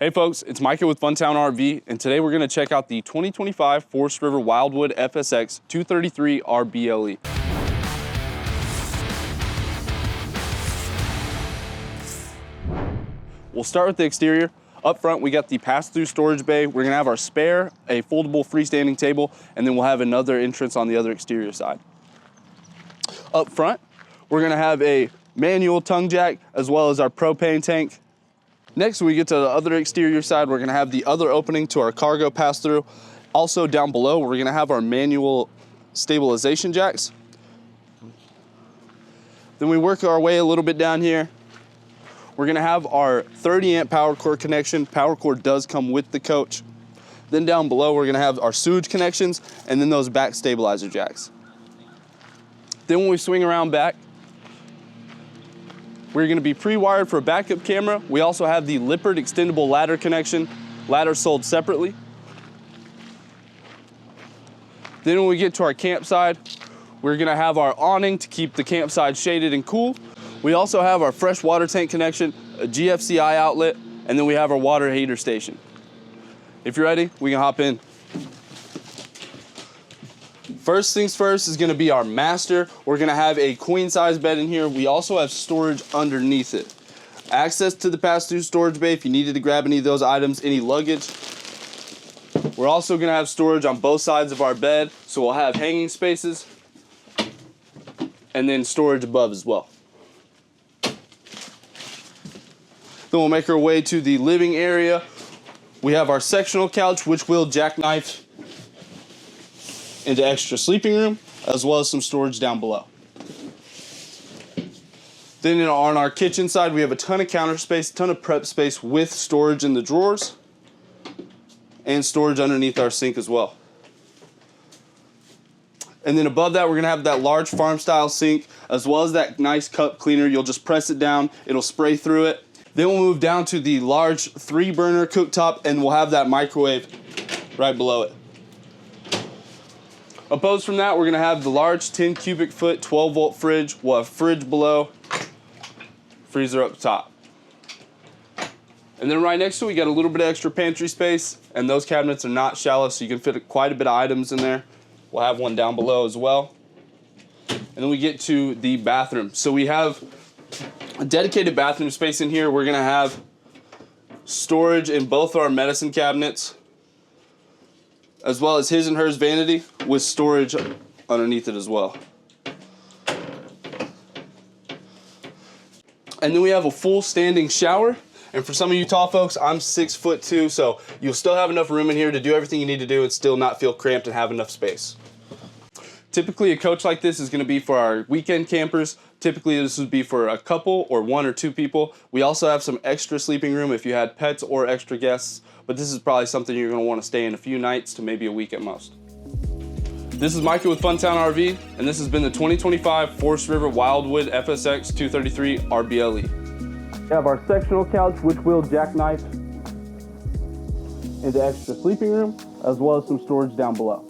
Hey folks, it's Micah with Funtown RV, and today we're going to check out the 2025 Forest River Wildwood FSX 233 RBLE. We'll start with the exterior. Up front, we got the pass-through storage bay. We're going to have our spare, a foldable freestanding table, and then we'll have another entrance on the other exterior side. Up front, we're going to have a manual tongue jack as well as our propane tank. Next, when we get to the other exterior side, we're gonna have the other opening to our cargo pass-through. Also down below, we're gonna have our manual stabilization jacks. Then we work our way a little bit down here. We're gonna have our 30 amp power cord connection. Power cord does come with the coach. Then down below, we're gonna have our sewage connections and then those back stabilizer jacks. Then when we swing around back, we're going to be pre-wired for a backup camera. We also have the Lippert extendable ladder connection. Ladder sold separately. Then when we get to our campsite, we're going to have our awning to keep the campsite shaded and cool. We also have our fresh water tank connection, a GFCI outlet, and then we have our water heater station. If you're ready, we can hop in. First things first is gonna be our master. We're gonna have a queen size bed in here. We also have storage underneath it. Access to the pass-through storage bay if you needed to grab any of those items, any luggage. We're also gonna have storage on both sides of our bed. So we'll have hanging spaces and then storage above as well. Then we'll make our way to the living area. We have our sectional couch, which will jackknife into extra sleeping room, as well as some storage down below. Then on our kitchen side, we have a ton of counter space, a ton of prep space with storage in the drawers and storage underneath our sink as well. And then above that, we're gonna have that large farm style sink, as well as that nice cup cleaner. You'll just press it down, it'll spray through it. Then we'll move down to the large 3-burner cooktop, and we'll have that microwave right below it. Opposed from that, we're gonna have the large 10 cubic foot, 12 volt fridge. We'll have fridge below, freezer up top. And then right next to it, we got a little bit of extra pantry space, and those cabinets are not shallow, so you can fit quite a bit of items in there. We'll have one down below as well. And then we get to the bathroom. So we have a dedicated bathroom space in here. We're gonna have storage in both our medicine cabinets, as well as his and hers vanity with storage underneath it as well. And then we have a full standing shower. And for some of you tall folks, I'm 6'2", so you'll still have enough room in here to do everything you need to do and still not feel cramped and have enough space. Typically a coach like this is gonna be for our weekend campers. Typically this would be for a couple or 1 or 2 people. We also have some extra sleeping room if you had pets or extra guests, but this is probably something you're gonna wanna stay in a few nights to maybe a week at most. This is Micah with Funtown RV, and this has been the 2025 Forest River Wildwood FSX 233 RBLE. We have our sectional couch, which will jackknife into extra sleeping room, as well as some storage down below.